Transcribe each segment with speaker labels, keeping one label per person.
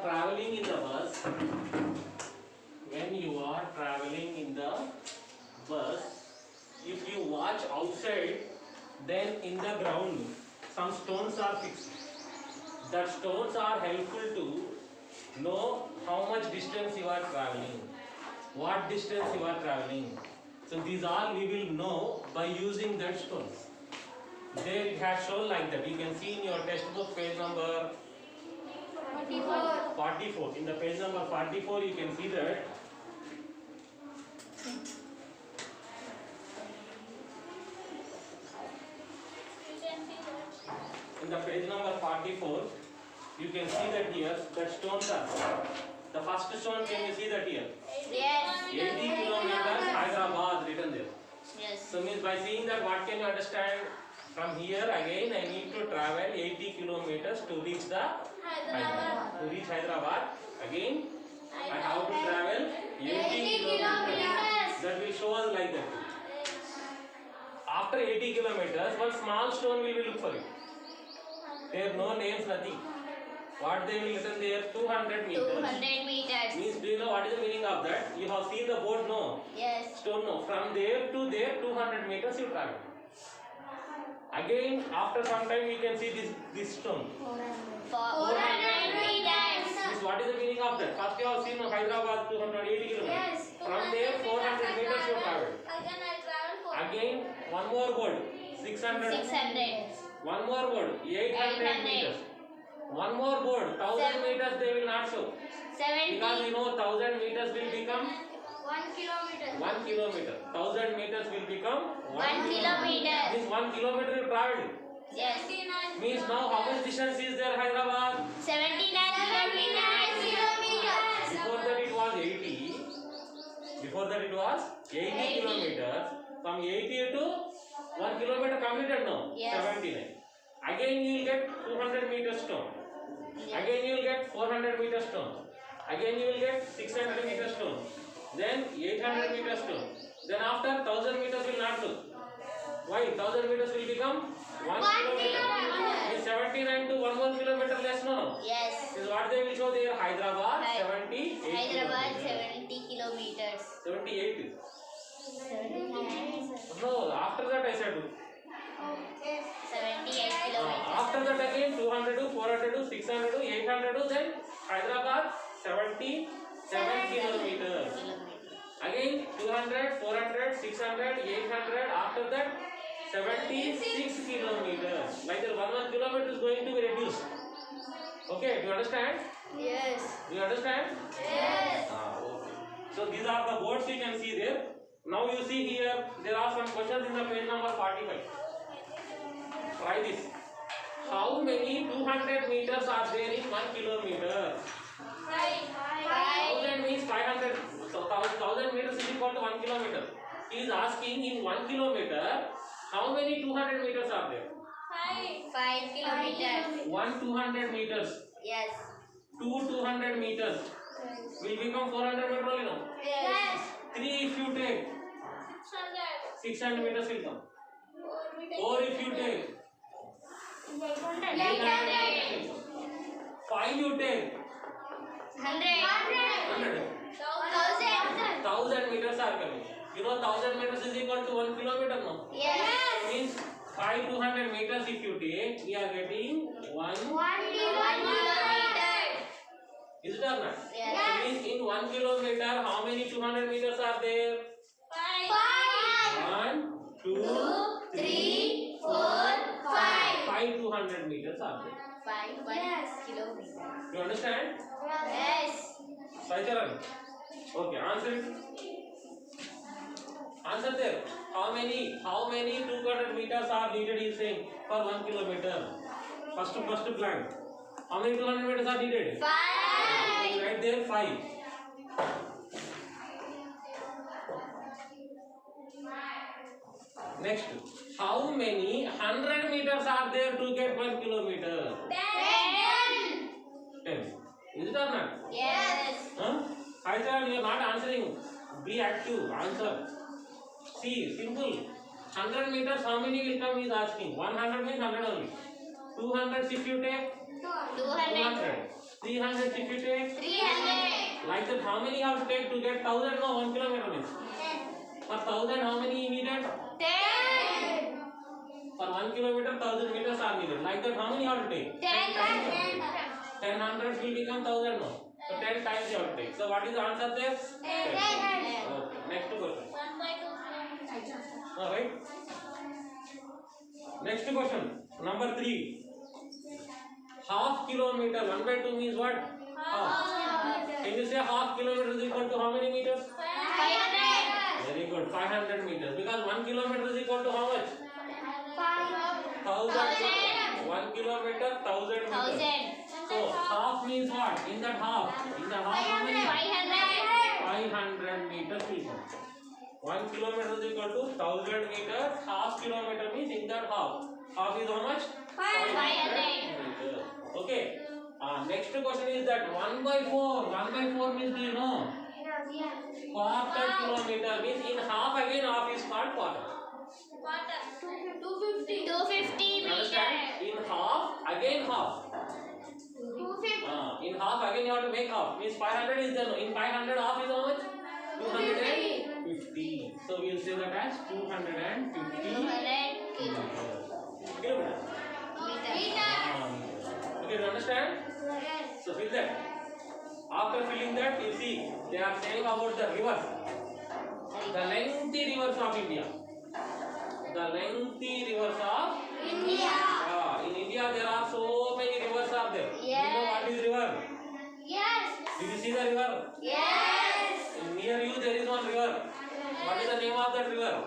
Speaker 1: traveling in the bus, when you are traveling in the bus, if you watch outside, then in the ground some stones are fixed. That stones are helpful to know how much distance you are traveling, what distance you are traveling. So these all we will know by using that stones. There it has shown like that. You can see in your textbook page number 44. In the page number 44 you can see that. In the page number 44 you can see that here that stones are. The first stone, can you see that here?
Speaker 2: Yes.
Speaker 1: 80 kilometers Hyderabad written there.
Speaker 2: Yes.
Speaker 1: So means by seeing that, what can you understand? From here again I need to travel 80 kilometers to reach the Hyderabad. To reach Hyderabad again I have to travel 80 kilometers. That will show us like that. After 80 kilometers, one small stone we will look for it. There are no names, nothing. What they will written there? 200 meters.
Speaker 2: 200 meters.
Speaker 1: Means, do you know what is the meaning of that? You have seen the board, no?
Speaker 2: Yes.
Speaker 1: Stone, no. From there to there, 200 meters you travel. Again, after some time, we can see this stone.
Speaker 2: 400 meters.
Speaker 1: This, what is the meaning of that? First you have seen Hyderabad 280 kilometers.
Speaker 2: Yes.
Speaker 1: From there, 400 meters you travel. Again, one more board. 600.
Speaker 2: 600.
Speaker 1: One more board. 800 meters. One more board. 1000 meters they will not show.
Speaker 2: 70.
Speaker 1: Because we know 1000 meters will become
Speaker 2: 1 kilometer.
Speaker 1: 1 kilometer. 1000 meters will become
Speaker 2: 1 kilometer.
Speaker 1: Means 1 kilometer you traveled.
Speaker 2: Yes.
Speaker 1: Means now how much distance is there Hyderabad?
Speaker 2: 79 kilometers.
Speaker 1: Before that it was 80. Before that it was 80 kilometers. From 80 to 1 kilometer completed now.
Speaker 2: Yes.
Speaker 1: 79. Again you will get 200 meter stone.
Speaker 2: Yes.
Speaker 1: Again you will get 400 meter stone. Again you will get 600 meter stone. Then 800 meter stone. Then after 1000 meters will not do. Why? 1000 meters will become 1 kilometer. Is 79 to 1 more kilometer less, no?
Speaker 2: Yes.
Speaker 1: This is what they will show there. Hyderabad 78
Speaker 2: Hyderabad
Speaker 1: kilometers.
Speaker 2: 70 kilometers.
Speaker 1: 78.
Speaker 2: 79.
Speaker 1: No, after that I said.
Speaker 2: 78 kilometers.
Speaker 1: After that again 200 to 400 to 600 to 800 to then Hyderabad 77 kilometers. Again 200, 400, 600, 800. After that 76 kilometers. Like that 1 kilometer is going to be reduced. Okay, do you understand?
Speaker 2: Yes.
Speaker 1: Do you understand?
Speaker 2: Yes.
Speaker 1: Okay. So these are the boards you can see there. Now you see here there are some questions in the page number 45. Try this. How many 200 meters are there in 1 kilometer? 1000 means 500. So 1000 meters is equal to 1 kilometer. He is asking in 1 kilometer how many 200 meters are there?
Speaker 2: 5 kilometers.
Speaker 1: 1 200 meters.
Speaker 2: Yes.
Speaker 1: 2 200 meters will become 400 meters only now.
Speaker 2: Yes.
Speaker 1: 3 if you take 600 meters will come. 4 if you take 800 meters will come. 5 you take 100. 1000 meters are coming. You know 1000 meters is equal to 1 kilometer now.
Speaker 2: Yes.
Speaker 1: Means 5 200 meters if you take, we are getting 1
Speaker 2: kilometer.
Speaker 1: Is it or not?
Speaker 2: Yes.
Speaker 1: So means in 1 kilometer how many 200 meters are there? 1, 2, 3, 4, 5. 5 200 meters are there.
Speaker 2: 5 kilometers.
Speaker 1: You understand?
Speaker 2: Yes.
Speaker 1: Sai Charan? Okay, answer it. Answer there. How many 200 meters are needed? He is saying for 1 kilometer. First plan. How many 200 meters are needed?
Speaker 2: 5.
Speaker 1: Right there 5. Next, how many 100 meters are there to get 1 kilometer? 10. Is it or not?
Speaker 2: Yes.
Speaker 1: Huh? Hi sir, you are not answering. Be active. Answer. See, simple. 100 meters, how many will come? He is asking. 100 means 100 only. 200 if you take
Speaker 2: 200.
Speaker 1: 300 if you take.
Speaker 2: 300.
Speaker 1: Like that, how many you have to take to get 1000? No, 1 kilometer means. For 1000, how many needed?
Speaker 2: 10.
Speaker 1: For 1 kilometer, 1000 meters are needed. Like that, how many you have to take?
Speaker 2: 10.
Speaker 1: 10 hundreds will become 1000 now. So 10 times you have to take. So what is the answer there? 10. Okay. Next question. Alright. Next question. Number 3. Half kilometer. 1 by 2 means what? Half. Can you say half kilometer is equal to how many meters?
Speaker 2: 500.
Speaker 1: Very good. 500 meters. Because 1 kilometer is equal to how much? 1000 meters. 1 kilometer, 1000 meters. So half means what? In that half. In the half how many? 500 meters will come. 1 kilometer is equal to 1000 meters. Half kilometer means in that half. Half is how much? 500 meters. Okay. Next question is that 1 by 4. 1 by 4 means do you know? Quarter kilometer means in half again half is called quarter.
Speaker 2: 250
Speaker 1: Understand?
Speaker 2: meters.
Speaker 1: In half again half.
Speaker 2: 250.
Speaker 1: In half again you have to make half. Means 500 is there. In 500 half is how much? 250. So we will say that as 250 kilometers. Okay, you understand? So fill that. After filling that, you see they are saying about the rivers. The lengthy rivers of India. The lengthy rivers of
Speaker 2: India.
Speaker 1: In India there are so many rivers are there.
Speaker 2: Yes.
Speaker 1: Do you know what is river?
Speaker 2: Yes.
Speaker 1: Did you see the river?
Speaker 2: Yes.
Speaker 1: Near you there is one river. What is the name of that river?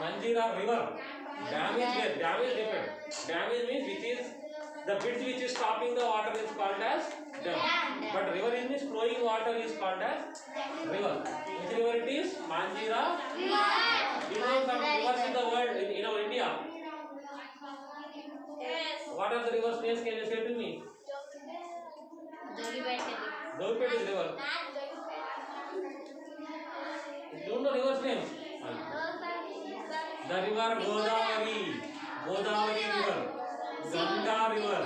Speaker 1: Manjira river. Dam is there. Dam is different. Dam is means which is the bit which is stopping the water is called as dam. But river is means flowing water is called as river. Which river it is? Manjira. Do you know some rivers in the world in our India? What are the rivers names? Can you say to me? Dovipet is river. Don't know rivers names? The river Godavari, Godavari river, Ganga river,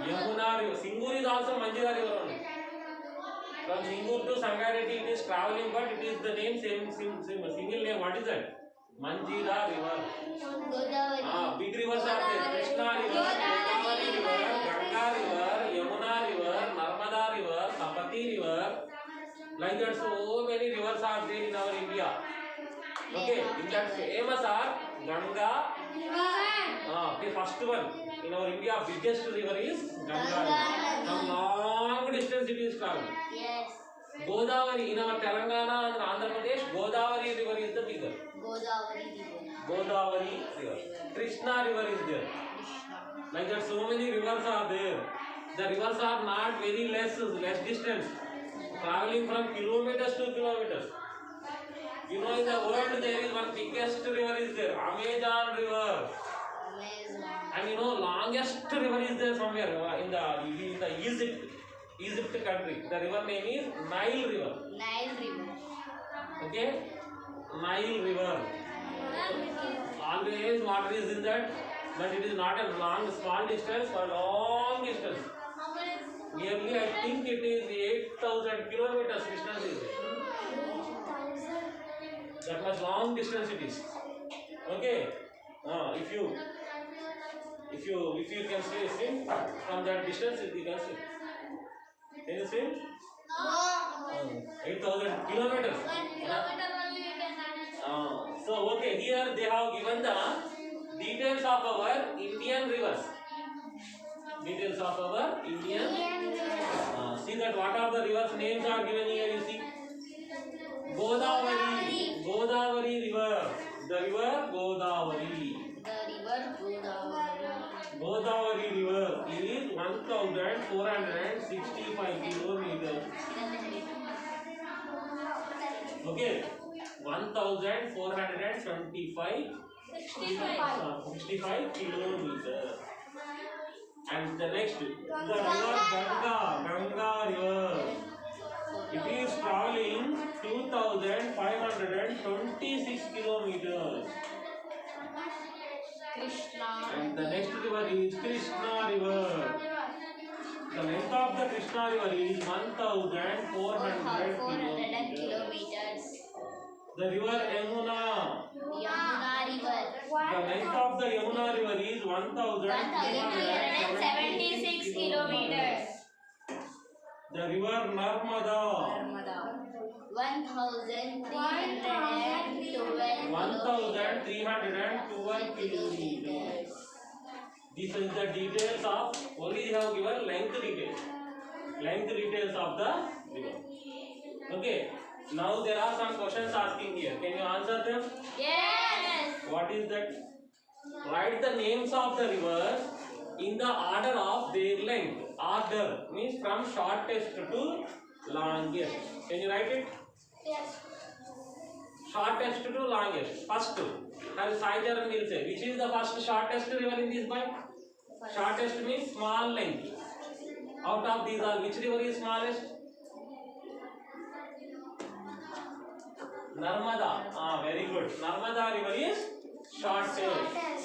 Speaker 1: Yamuna river. Singur is also Manjira river only. From Singur to Sangareddy it is traveling, but it is the name same single name. What is that? Manjira river. Big rivers are there. Krishna river, Godavari river, Ganga river, Yamuna river, Narmada river, Tapati river. Like that, so many rivers are there in our India. Okay, in that famous are Ganga. Okay, first one in our India, biggest river is Ganga river. From long distance it is traveling.
Speaker 2: Yes.
Speaker 1: Godavari in our Telangana and Andhra Pradesh, Godavari river is the bigger. Godavari river. Krishna river is there. Like that, so many rivers are there. The rivers are not very less distance. Traveling from kilometers to kilometers. You know, in the world there is one biggest river is there, Amazon river. And you know, longest river is there somewhere in the Egypt country. The river name is Nile river. Okay, Nile river. Always water is in that, but it is not a long, small distance, but long distance. Nearly, I think it is 8,000 kilometers distance is there. That much long distance it is. Okay. If you can swim from that distance, you can swim. Can you swim? 8,000 kilometers. So okay, here they have given the details of our Indian rivers. Details of our Indian. See that what are the rivers names are given here. You see. Godavari river. The river Godavari. Godavari river is 1,465 kilometers. Okay, 1,465 kilometers. And the next, the river Ganga river. It is traveling 2,526 kilometers.
Speaker 2: Krishna.
Speaker 1: And the next river is Krishna River. The length of the Krishna River is 1,400 kilometers.
Speaker 2: Kilometers.
Speaker 1: The river Yamuna.
Speaker 2: Yamuna River.
Speaker 1: The length of the Yamuna River is
Speaker 2: 1,376 kilometers.
Speaker 1: The river Narmada. 1,312 kilometers. These are the details of, only they have given length details. Length details of the river. Okay. Now there are some questions asking here. Can you answer them?
Speaker 2: Yes.
Speaker 1: What is that? Write the names of the rivers in the order of their length. Order means from shortest to longest. Can you write it?
Speaker 2: Yes.
Speaker 1: Shortest to longest. First, as Sai Charan will say, which is the first shortest river in this bike? Shortest means small length. Out of these all, which river is smallest? Narmada. Very good. Narmada river is shortest.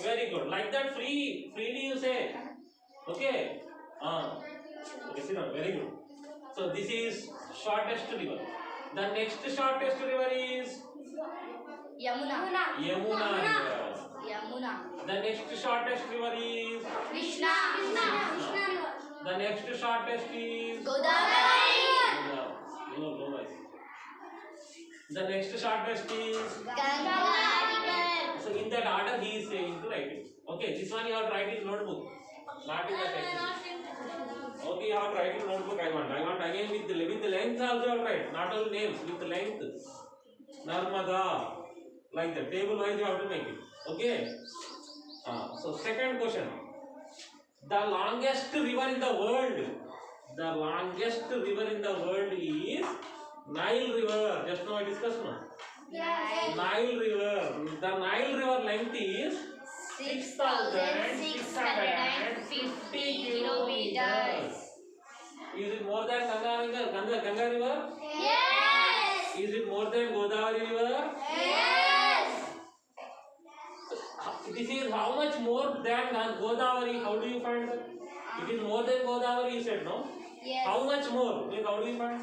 Speaker 1: Very good. Like that, freely you say. Okay. Okay, sit down. Very good. So this is shortest river. The next shortest river is
Speaker 2: Yamuna.
Speaker 1: Yamuna river.
Speaker 2: Yamuna.
Speaker 1: The next shortest river is
Speaker 2: Krishna.
Speaker 1: the next shortest is
Speaker 2: Godavari.
Speaker 1: No. The next shortest is
Speaker 2: Ganga River.
Speaker 1: so in that order he is saying to write it. Okay, this one you have to write in notebook, not in the text. Okay, you have to write in notebook. I want again with the length also you have to write, not only names, with the length. Narmada, like the table wise you have to make it. Okay. So second question. The longest river in the world. The longest river in the world is Nile River. Just now I discussed now.
Speaker 2: Yes.
Speaker 1: Nile River. The Nile River length is
Speaker 2: 6,650 kilometers.
Speaker 1: Is it more than Ganga River?
Speaker 2: Yes.
Speaker 1: Is it more than Godavari River?
Speaker 2: Yes.
Speaker 1: This is how much more than Godavari? How do you find that? It is more than Godavari, you said, no?
Speaker 2: Yes.
Speaker 1: How much more? Means how do you find?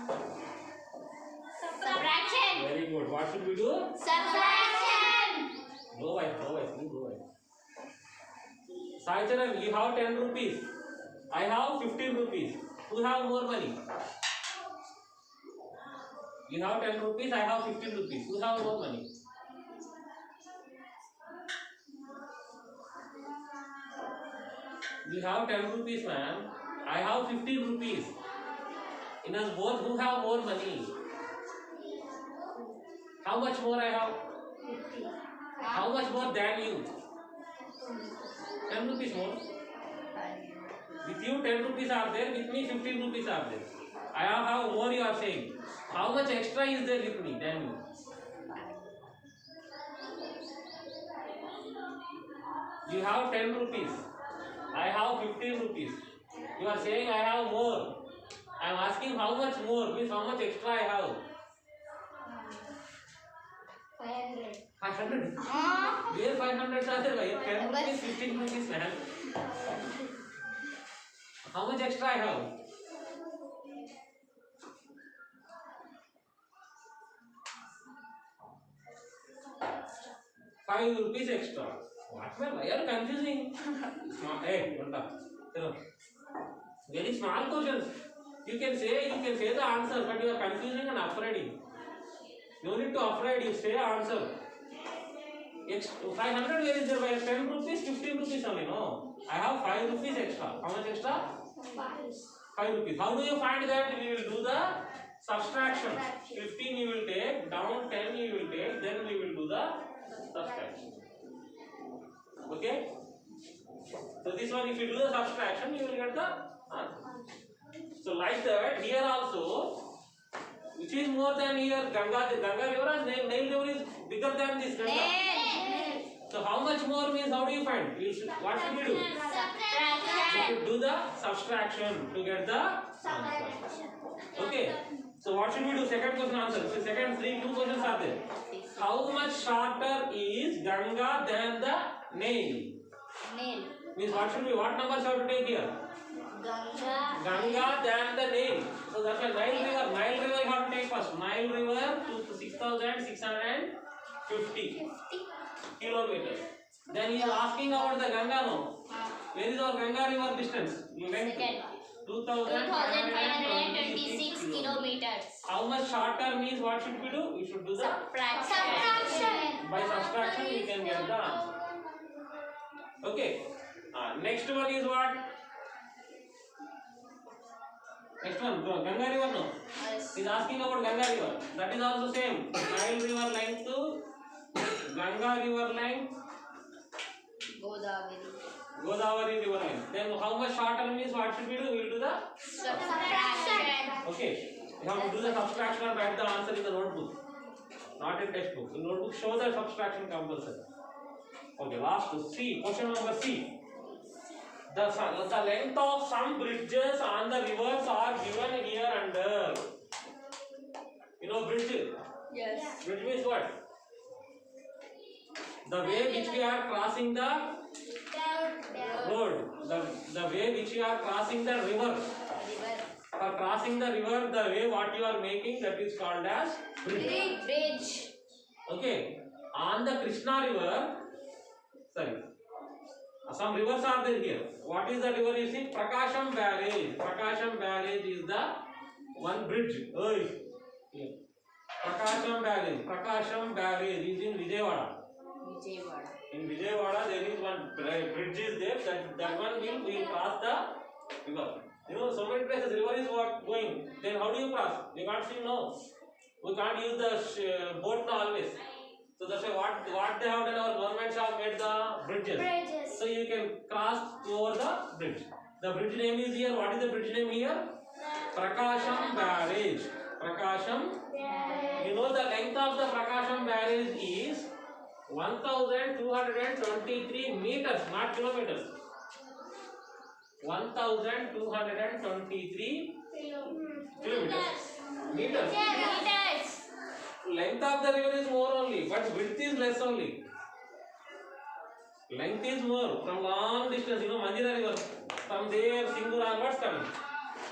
Speaker 2: Subtraction.
Speaker 1: Very good. What should we do?
Speaker 2: Subtraction.
Speaker 1: Go by. Sai Charan, you have 10 rupees. I have 15 rupees. Who have more money? You have 10 rupees, I have 15 rupees. Who have more money? You have 10 rupees, man. I have 15 rupees. In us both, who have more money? How much more I have? How much more than you? 10 rupees more. With you 10 rupees are there, with me 15 rupees are there. I have more, you are saying. How much extra is there with me than you? You have 10 rupees. I have 15 rupees. You are saying I have more. I am asking how much more, means how much extra I have.
Speaker 2: 500.
Speaker 1: 500? Where 500 are there? 10 rupees, 15 rupees, man. How much extra I have? ₹5 extra. What man? Why are you confusing? Hey, don't talk. Very small questions. You can say the answer, but you are confusing and afraid. No need to afraid. You say answer. 500 where is there? By 10 rupees, 15 rupees only. No, I have 5 rupees extra. How much extra? 5 rupees. How do you find that? We will do the subtraction. 15 you will take, down 10 you will take, then we will do the subtraction. Okay? So this one, if you do the subtraction, you will get the answer. So like that, here also, which is more than here, Ganga river and Nile river is bigger than this Ganga. So how much more means how do you find? What should we do? We should do the subtraction to get the answer. Okay. So what should we do? Second question answer. So second two questions are there. How much shorter is Ganga than the Nile?
Speaker 2: Nail.
Speaker 1: Means what should be, what numbers have to take here? Ganga, then the Nile. So that's why Nile River you have to take first. Nile River to 6,650 kilometers. Then he is asking about the Ganga now. Where is our Ganga River distance? Length.
Speaker 2: 2,526 kilometers.
Speaker 1: How much shorter means what should we do? We should do the
Speaker 2: Subtraction.
Speaker 1: by subtraction we can get the answer. Okay. Next one is what? Next one, Ganga River no.
Speaker 2: Yes.
Speaker 1: He is asking about Ganga River. That is also same. Nile River length to Ganga River length. Godavari River length. Then how much shorter means what should we do? We will do the
Speaker 2: Subtraction.
Speaker 1: okay. You have to do the subtraction and write the answer in the notebook. Not in textbook. In notebook show the subtraction compulsory. Okay, last C. Question number C. The length of some bridges on the rivers are given here under. You know bridge?
Speaker 2: Yes.
Speaker 1: Bridge means what? The way which we are crossing the road. The way which you are crossing the river. For crossing the river, the way what you are making, that is called as
Speaker 2: Bridge.
Speaker 1: okay. On the Krishna river, sorry, some rivers are there here. What is the river you see? Prakasham barrage. Prakasham barrage is the one bridge. Here. Prakasham barrage. Prakasham barrage is in Vijayawada. In Vijayawada there is one bridge is there. That one will cross the river. You know, so many places river is going. Then how do you cross? You can't swim now. We can't use the boat now always. So that's why what they have done, our governments have made the bridges. So you can cross over the bridge. The bridge name is here. What is the bridge name here? Prakasham barrage. Prakasham. You know the length of the Prakasham barrage is 1,223 meters, not kilometers. 1,223 kilometers. Meters. Length of the river is more only, but width is less only. Length is more from long distance. You know Manjira river from there Singur onwards coming,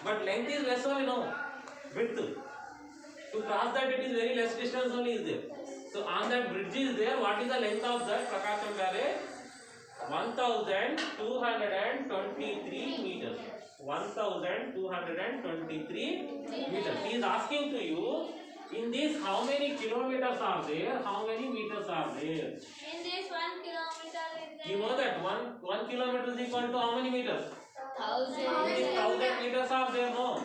Speaker 1: but length is less only now. Width to cross that it is very less distance only is there. So on that bridge is there. What is the length of that Prakasham barrage? 1,223 meters. 1,223 meters. He is asking to you, in this how many kilometers are there? How many meters are there?
Speaker 2: In this 1 kilometer is there.
Speaker 1: You know that 1 kilometer is equal to how many meters?
Speaker 2: 1,000.
Speaker 1: In this 1,000 meters are there, no?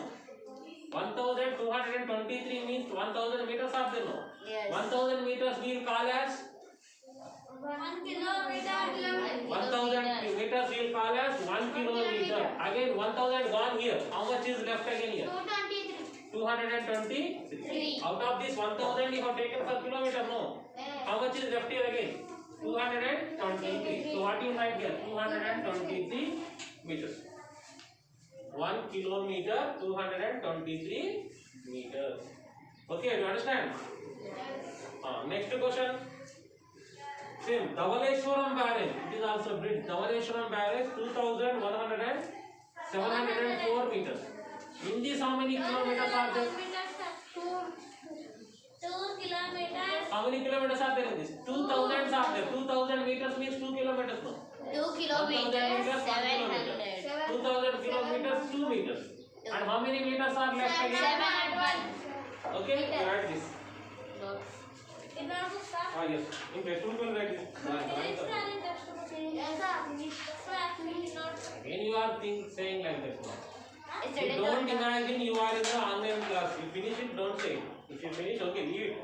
Speaker 1: 1,223 means 1,000 meters are there, no?
Speaker 2: Yes.
Speaker 1: 1,000 meters we will call as
Speaker 2: 1 kilometer.
Speaker 1: 1,000 meters we will call as 1 kilometer. Again 1,000 gone here. How much is left again here? 223. Out of this 1,000 you have taken for kilometer, no? How much is left here again? 223. So what you write here? 223 meters. 1 kilometer, 223 meters. Okay, do you understand? Next question. Same. Dhavaleshwaram barrage. It is also bridge. Dhavaleshwaram barrage, 2,704 meters. In this, how many kilometers are there?
Speaker 2: 2 kilometers.
Speaker 1: How many kilometers are there in this? 2,000 are there. 2,000 meters means 2 kilometers, no?
Speaker 2: 2 kilometers. 700.
Speaker 1: 2,000 kilometers, 2 meters. And how many meters are left again?
Speaker 2: 701.
Speaker 1: Okay, you write this. Yes. In textbook will write this. When you are saying like that, you don't imagine you are in the online class. You finish it, don't say it. If you finish, okay, leave it.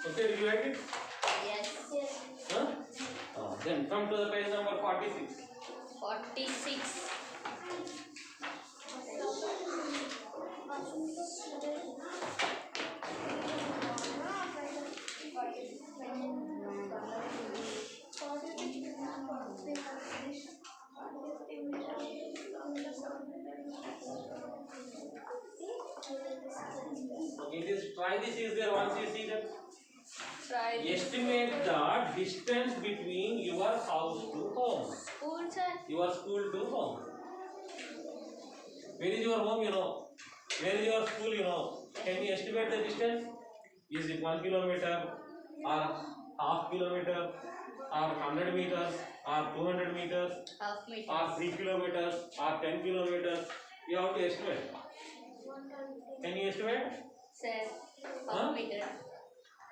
Speaker 1: Okay, did you write it?
Speaker 2: Yes.
Speaker 1: Huh? Then come to the page number 46.
Speaker 2: 46.
Speaker 1: Okay, try this is there once you see that.
Speaker 2: Try this.
Speaker 1: Estimate the distance between your house to home.
Speaker 2: School, sir.
Speaker 1: Your school to home. Where is your home, you know? Where is your school, you know? Can you estimate the distance? Is it 1 kilometer or half kilometer or 100 meters or 200 meters
Speaker 2: Half meter.
Speaker 1: or 3 kilometers or 10 kilometers? You have to estimate. Can you estimate?
Speaker 2: Sir,
Speaker 1: Huh?
Speaker 2: half meter.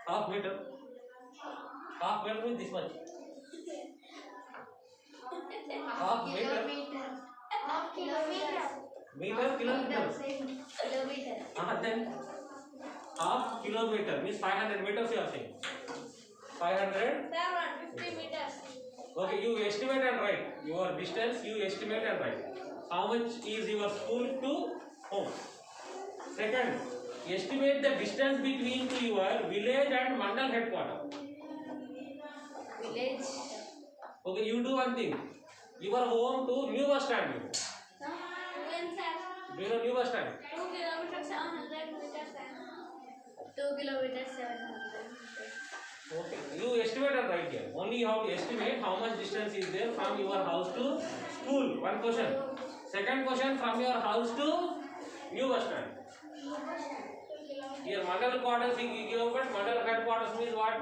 Speaker 1: Half meter. Half meter means this much. Half meter.
Speaker 2: Kilometer. Half kilometer.
Speaker 1: Meter, kilometer.
Speaker 2: Kilometer.
Speaker 1: Then half kilometer means 500 meters you are saying. 500.
Speaker 2: 50 meters.
Speaker 1: Okay, you estimate and write. Your distance you estimate and write. How much is your school to home? Second, estimate the distance between to your village and mandal headquarters.
Speaker 2: Village.
Speaker 1: Okay, you do one thing. Your home to new bus stand. Do you know new bus stand?
Speaker 2: 2 kilometers 700 meters. 2 kilometers 700 meters.
Speaker 1: Okay, you estimate and write here. Only you have to estimate how much distance is there from your house to school. One question. Second question, from your house to new bus stand. Here mandal quarters you give, but mandal headquarters means what?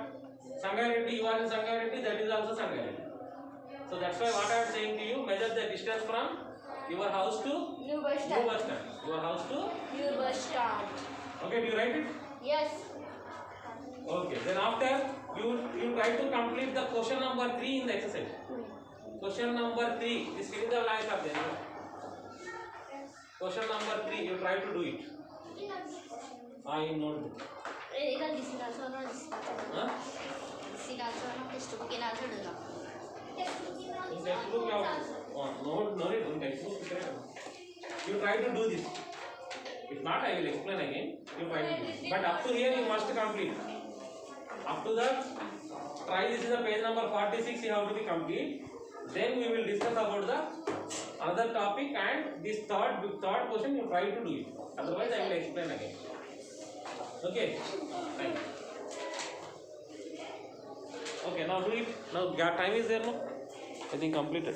Speaker 1: Sangareddy, you are in Sangareddy, that is also Sangareddy. So that's why what I am saying to you, measure the distance from your house to
Speaker 2: New bus
Speaker 1: new
Speaker 2: stand.
Speaker 1: bus stand. Your house to.
Speaker 2: New bus stand.
Speaker 1: Okay, do you write it?
Speaker 2: Yes.
Speaker 1: Okay, then after you try to complete the question number 3 in the exercise. Question number 3, this fill in the blanks are there. Question number 3, you try to do it. In notebook.
Speaker 2: This is also not
Speaker 1: Huh?
Speaker 2: this is also not textbook in also do not.
Speaker 1: In textbook you have no need in textbook. You try to do this. If not, I will explain again. You try to do this. But up to here you must complete. Up to that, try this is the page number 46. You have to be complete. Then we will discuss about the other topic and this third question you try to do it. Otherwise, I will explain again. Okay. Fine. Okay. Now do it. Now time is there. No, I think completed.